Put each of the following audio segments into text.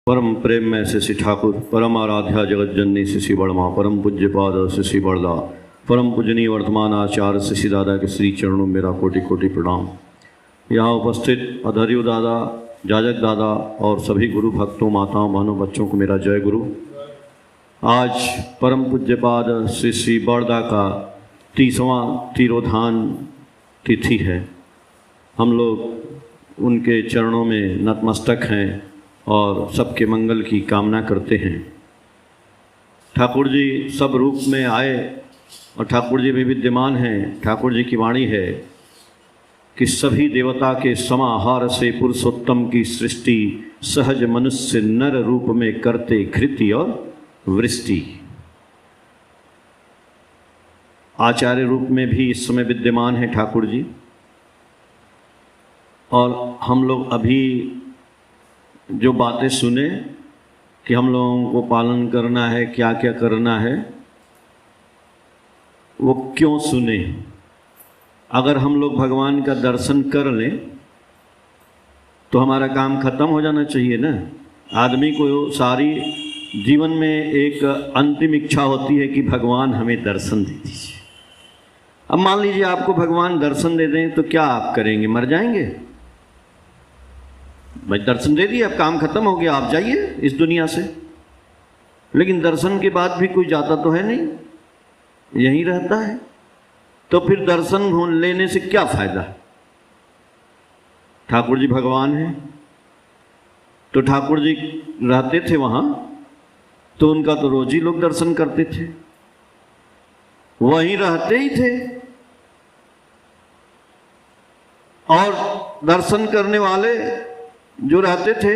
परम प्रेम में शिशि ठाकुर, परम आराध्या जगत जननी शिशि बड़मा, परम पूज्य पाद शिशि बड़दा, परम पूजनीय वर्तमान आचार्य शिशि दादा के श्री चरणों में मेरा कोटि कोटि प्रणाम। यहाँ उपस्थित अधर्यु दादा, जाजक दादा और सभी गुरु भक्तों, माताओं, बहनों, बच्चों को मेरा जय गुरु। आज परम पूज्य पाद शिशि बड़दा का 30वां तिरोधान तिथि है। हम लोग उनके चरणों में नतमस्तक हैं और सबके मंगल की कामना करते हैं। ठाकुर जी सब रूप में आए और ठाकुर जी भी विद्यमान हैं। ठाकुर जी की वाणी है कि सभी देवता के समाहार से पुरुषोत्तम की सृष्टि सहज मनुष्य नर रूप में करते कृति और वृष्टि। आचार्य रूप में भी इस समय विद्यमान है ठाकुर जी। और हम लोग अभी जो बातें सुने कि हम लोगों को पालन करना है, क्या क्या करना है, वो क्यों सुने? अगर हम लोग भगवान का दर्शन कर लें तो हमारा काम खत्म हो जाना चाहिए ना। आदमी को सारी जीवन में एक अंतिम इच्छा होती है कि भगवान हमें दर्शन दे दीजिए। अब मान लीजिए आपको भगवान दर्शन दे दें तो क्या आप करेंगे? मर जाएंगे? भाई दर्शन दे दिए, अब काम खत्म हो गया, आप जाइए इस दुनिया से। लेकिन दर्शन के बाद भी कोई जाता तो है नहीं, यहीं रहता है। तो फिर दर्शन लेने से क्या फायदा? ठाकुर जी भगवान हैं तो ठाकुर जी रहते थे वहाँ, तो उनका तो रोज ही लोग दर्शन करते थे, वहीं रहते ही थे। और दर्शन करने वाले जो रहते थे,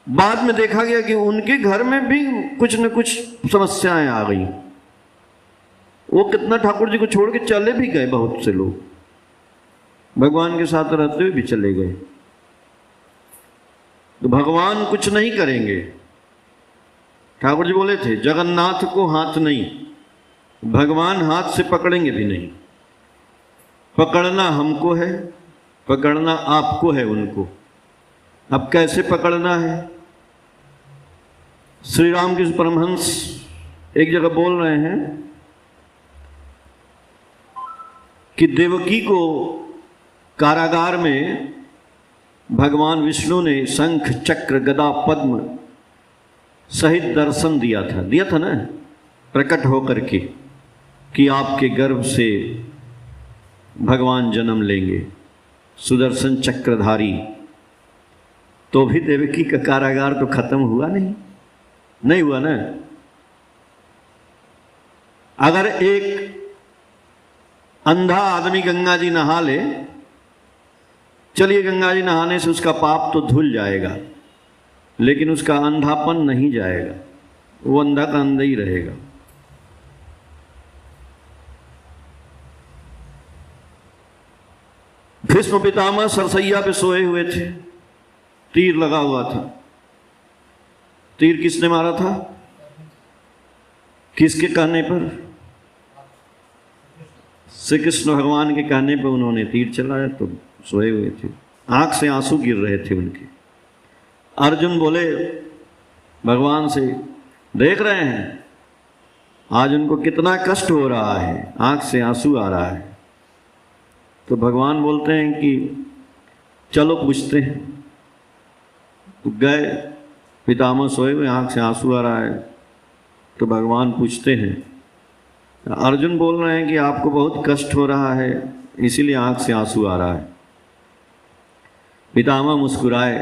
बाद में देखा गया कि उनके घर में भी कुछ न कुछ समस्याएं आ गई। वो कितना ठाकुर जी को छोड़ के चले भी गए, बहुत से लोग भगवान के साथ रहते हुए भी चले गए। तो भगवान कुछ नहीं करेंगे। ठाकुर जी बोले थे जगन्नाथ को हाथ नहीं, भगवान हाथ से पकड़ेंगे भी नहीं। पकड़ना हमको है, पकड़ना आपको है उनको। अब कैसे पकड़ना है? श्री रामकृष्ण परमहंस एक जगह बोल रहे हैं कि देवकी को कारागार में भगवान विष्णु ने शंख चक्र गदा पद्म सहित दर्शन दिया था ना, प्रकट होकर के कि आपके गर्भ से भगवान जन्म लेंगे, सुदर्शन चक्रधारी। तो भी देवकी का कारागार तो खत्म हुआ नहीं हुआ ना। अगर एक अंधा आदमी गंगा जी नहा ले, चलिए गंगा जी नहाने से उसका पाप तो धुल जाएगा, लेकिन उसका अंधापन नहीं जाएगा, वो अंधा का अंधा ही रहेगा। भीष्म पितामह सरसैया पे सोए हुए थे, तीर लगा हुआ था। तीर किसने मारा था? किसके कहने पर? श्री कृष्ण भगवान के कहने पर उन्होंने तीर चलाया, तो सोए हुए थे, आंख से आंसू गिर रहे थे उनके। अर्जुन बोले भगवान से, देख रहे हैं आज उनको कितना कष्ट हो रहा है, आंख से आंसू आ रहा है। तो भगवान बोलते हैं कि चलो पूछते हैं। तो गए, पितामह सोए हुए, आंख से आंसू आ रहा है, तो भगवान पूछते हैं। अर्जुन बोल रहे हैं कि आपको बहुत कष्ट हो रहा है, इसीलिए आंख से आंसू आ रहा है। पितामह मुस्कुराए,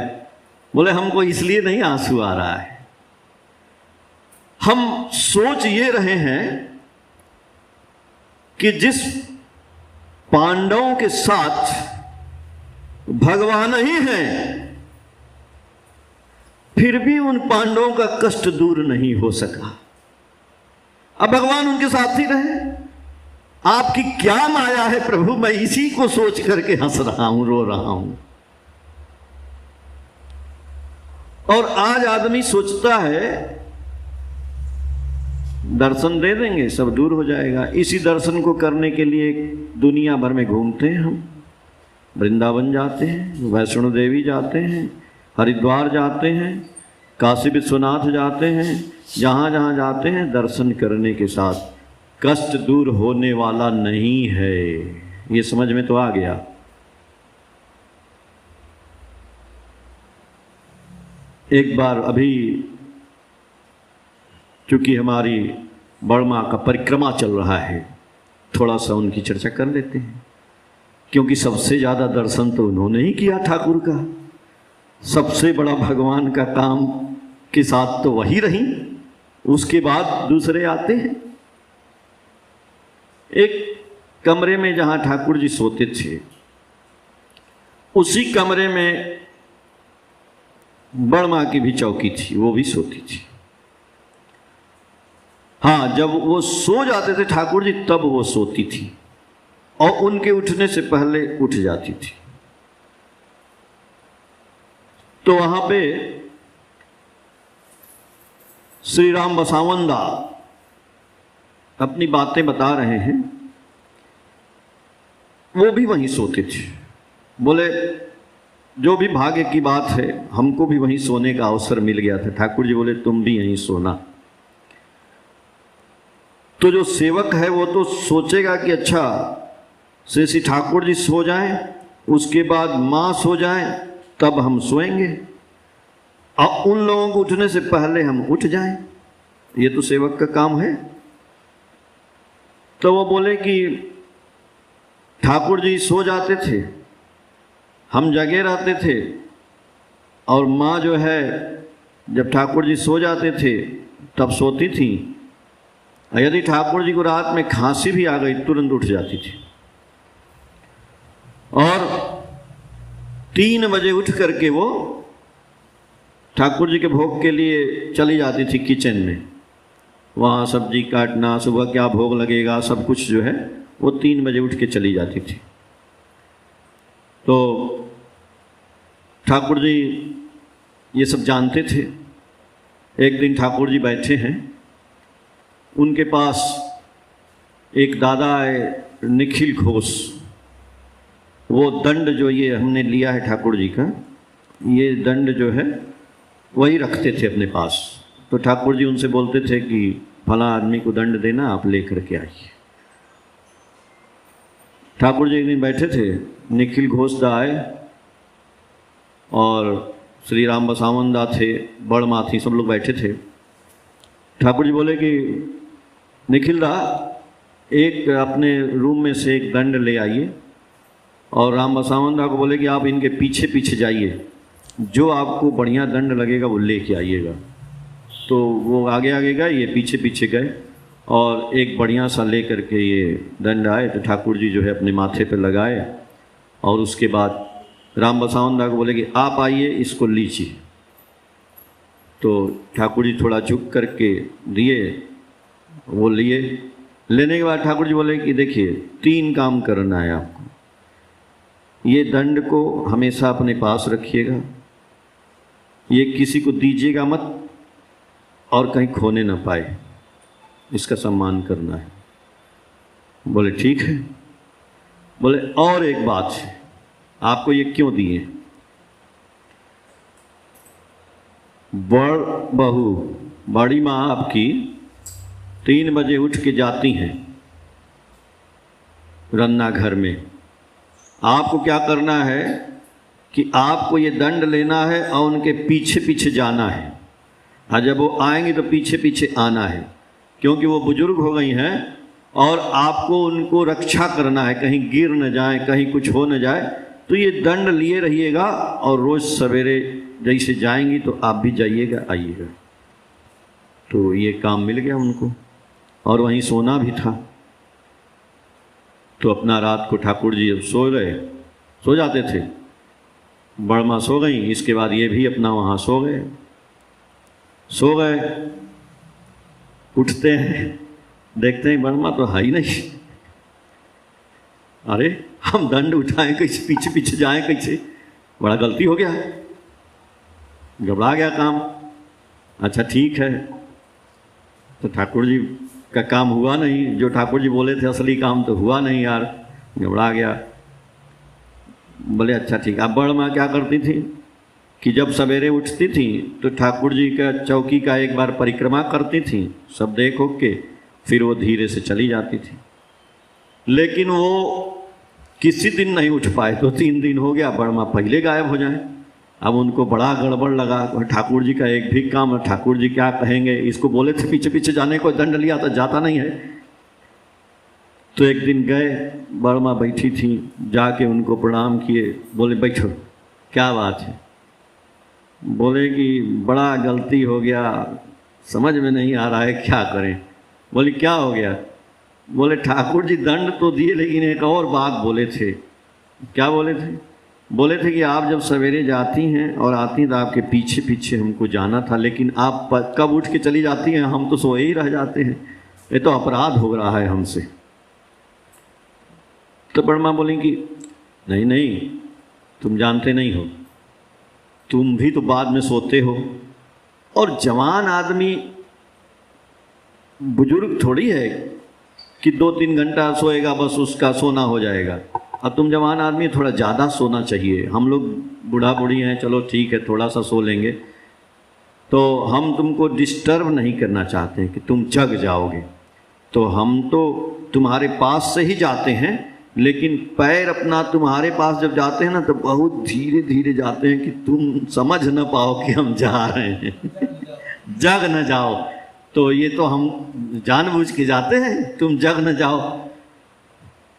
बोले हमको इसलिए नहीं आंसू आ रहा है, हम सोच ये रहे हैं कि जिस पांडवों के साथ भगवान ही हैं, फिर भी उन पांडवों का कष्ट दूर नहीं हो सका। अब भगवान उनके साथ ही रहे। आपकी क्या माया है प्रभु, मैं इसी को सोच करके हंस रहा हूं, रो रहा हूं। और आज आदमी सोचता है दर्शन दे देंगे सब दूर हो जाएगा। इसी दर्शन को करने के लिए दुनिया भर में घूमते हैं हम। वृंदावन जाते हैं, वैष्णो देवी जाते हैं, हरिद्वार जाते हैं, काशी विश्वनाथ जाते हैं, जहाँ जहाँ जाते हैं दर्शन करने के साथ कष्ट दूर होने वाला नहीं है। ये समझ में तो आ गया। एक बार अभी चूंकि हमारी बड़माँ का परिक्रमा चल रहा है, थोड़ा सा उनकी चर्चा कर लेते हैं, क्योंकि सबसे ज़्यादा दर्शन तो उन्होंने ही किया ठाकुर का। सबसे बड़ा भगवान का काम के साथ तो वही रही, उसके बाद दूसरे आते हैं। एक कमरे में जहाँ ठाकुर जी सोते थे, उसी कमरे में बड़माँ की भी चौकी थी, वो भी सोती थी। हाँ, जब वो सो जाते थे ठाकुर जी तब वो सोती थी और उनके उठने से पहले उठ जाती थी। तो वहां पे श्री राम बसावंदा अपनी बातें बता रहे हैं, वो भी वहीं सोते थे। बोले जो भी भाग्य की बात है, हमको भी वहीं सोने का अवसर मिल गया था। ठाकुर जी बोले तुम भी यहीं सोना। तो जो सेवक है वो तो सोचेगा कि अच्छा श्री ठाकुर जी सो जाएं, उसके बाद माँ सो जाएं, तब हम सोएंगे, और उन लोगों को उठने से पहले हम उठ जाएं। ये तो सेवक का काम है। तो वो बोले कि ठाकुर जी सो जाते थे, हम जगे रहते थे, और माँ जो है जब ठाकुर जी सो जाते थे तब सोती थी। यदि ठाकुर जी को रात में खांसी भी आ गई तुरंत उठ जाती थी, और 3 बजे उठ करके वो ठाकुर जी के भोग के लिए चली जाती थी किचन में। वहाँ सब्जी काटना, सुबह क्या भोग लगेगा, सब कुछ जो है वो 3 बजे उठ के चली जाती थी। तो ठाकुर जी ये सब जानते थे। एक दिन ठाकुर जी बैठे हैं, उनके पास एक दादा है निखिल घोष, वो दंड जो ये हमने लिया है ठाकुर जी का, ये दंड जो है वही रखते थे अपने पास। तो ठाकुर जी उनसे बोलते थे कि फला आदमी को दंड देना, आप लेकर के आइए। ठाकुर जी एक दिन बैठे थे, निखिल घोष दा आए और श्री राम बसावन दा थे, बड़माँ थी, सब लोग बैठे थे। ठाकुर जी बोले कि निखिल दा एक अपने रूम में से एक दंड ले आइए, और राम बसावन दा को बोले कि आप इनके पीछे पीछे जाइए, जो आपको बढ़िया दंड लगेगा वो लेके आइएगा। तो वो आगे आगे गए, ये पीछे पीछे गए, और एक बढ़िया सा ले करके ये दंड आए। तो ठाकुर जी जो है अपने माथे पे लगाए, और उसके बाद राम बसावन दा को बोले कि आप आइए इसको लीजिए। तो ठाकुर जी थोड़ा झुक करके दिए, वो लिए। लेने के बाद ठाकुर जी बोले कि देखिए 3 काम करना है आपको। ये दंड को हमेशा अपने पास रखिएगा, ये किसी को दीजिएगा मत, और कहीं खोने ना पाए, इसका सम्मान करना है। बोले ठीक है। बोले और एक बात है, आपको ये क्यों दिए? बड़ बहू, बड़ी माँ आपकी 3 बजे उठ के जाती हैं रन्ना घर में। आपको क्या करना है कि आपको ये दंड लेना है और उनके पीछे पीछे जाना है, और जब वो आएंगे तो पीछे पीछे आना है, क्योंकि वो बुजुर्ग हो गई हैं और आपको उनको रक्षा करना है, कहीं गिर न जाए, कहीं कुछ हो न जाए। तो ये दंड लिए रहिएगा, और रोज़ सवेरे जैसे जाएंगी तो आप भी जाइएगा आइएगा। तो ये काम मिल गया उनको, और वहीं सोना भी था। तो अपना रात को ठाकुर जी जब सो जाते थे, बड़माँ सो गई, इसके बाद ये भी अपना वहाँ सो गए। उठते हैं, देखते हैं बड़माँ तो है ही नहीं। अरे हम दंड उठाएं कैसे, पीछे पीछे जाएं कैसे? बड़ा गलती हो गया, घबरा गया काम। अच्छा ठीक है, तो ठाकुर जी का काम हुआ नहीं, जो ठाकुर जी बोले थे असली काम तो हुआ नहीं यार, घबरा गया। बोले अच्छा ठीक। अब बड़ माँ क्या करती थी कि जब सवेरे उठती थी तो ठाकुर जी का चौकी का एक बार परिक्रमा करती थी, सब देख ओख के फिर वो धीरे से चली जाती थी। लेकिन वो किसी दिन नहीं उठ पाए, तो 3 दिन हो गया, बड़ माँ पहले गायब हो जाए। अब उनको बड़ा गड़बड़ लगा, ठाकुर जी का एक भी काम, ठाकुर जी क्या कहेंगे, इसको बोले थे पीछे पीछे जाने को, दंड लिया तो जाता नहीं है। तो एक दिन गए, बड़ माँ बैठी थी, जाके उनको प्रणाम किए, बोले बैठो, क्या बात है। बोले कि बड़ा गलती हो गया, समझ में नहीं आ रहा है क्या करें। बोले क्या हो गया। बोले ठाकुर जी दंड तो दिए लेकिन एक और बात बोले थे। क्या बोले थे। बोले थे कि आप जब सवेरे जाती हैं और आती हैं तो आपके पीछे पीछे हमको जाना था, लेकिन आप कब उठ के चली जाती हैं, हम तो सोए ही रह जाते हैं, ये तो अपराध हो रहा है हमसे। तो बड़ माँ बोलेंगी नहीं नहीं, तुम जानते नहीं हो, तुम भी तो बाद में सोते हो, और जवान आदमी बुजुर्ग थोड़ी है कि 2-3 घंटा सोएगा बस उसका सोना हो जाएगा। अब तुम जवान आदमी, थोड़ा ज़्यादा सोना चाहिए। हम लोग बूढ़ा बूढ़ी हैं, चलो ठीक है थोड़ा सा सो लेंगे, तो हम तुमको डिस्टर्ब नहीं करना चाहते हैं कि तुम जग जाओगे। तो हम तो तुम्हारे पास से ही जाते हैं, लेकिन पैर अपना तुम्हारे पास जब जाते हैं ना तो बहुत धीरे धीरे जाते हैं कि तुम समझ न पाओ कि हम जा रहे हैं जग न जाओ। तो ये तो हम जानबूझ के जाते हैं, तुम जग न जाओ।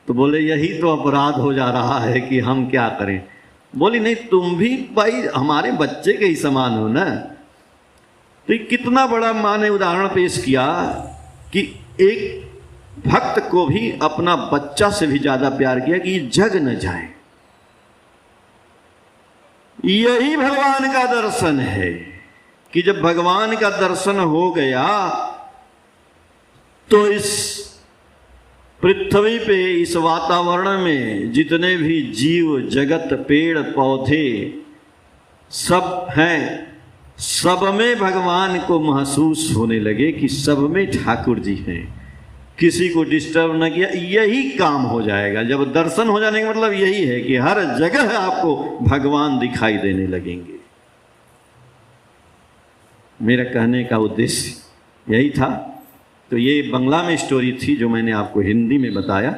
तो बोले यही तो अपराध हो जा रहा है कि हम क्या करें। बोली नहीं, तुम भी भाई हमारे बच्चे के ही समान हो ना। तो कितना बड़ा माँ ने उदाहरण पेश किया कि एक भक्त को भी अपना बच्चा से भी ज्यादा प्यार किया कि जग न जाए। यही भगवान का दर्शन है कि जब भगवान का दर्शन हो गया तो इस पृथ्वी पे, इस वातावरण में जितने भी जीव जगत, पेड़ पौधे सब हैं, सब में भगवान को महसूस होने लगे कि सब में ठाकुर जी हैं। किसी को डिस्टर्ब न किया, यही काम हो जाएगा। जब दर्शन हो जाने का मतलब यही है कि हर जगह आपको भगवान दिखाई देने लगेंगे। मेरा कहने का उद्देश्य यही था। तो ये बंगला में स्टोरी थी जो मैंने आपको हिंदी में बताया।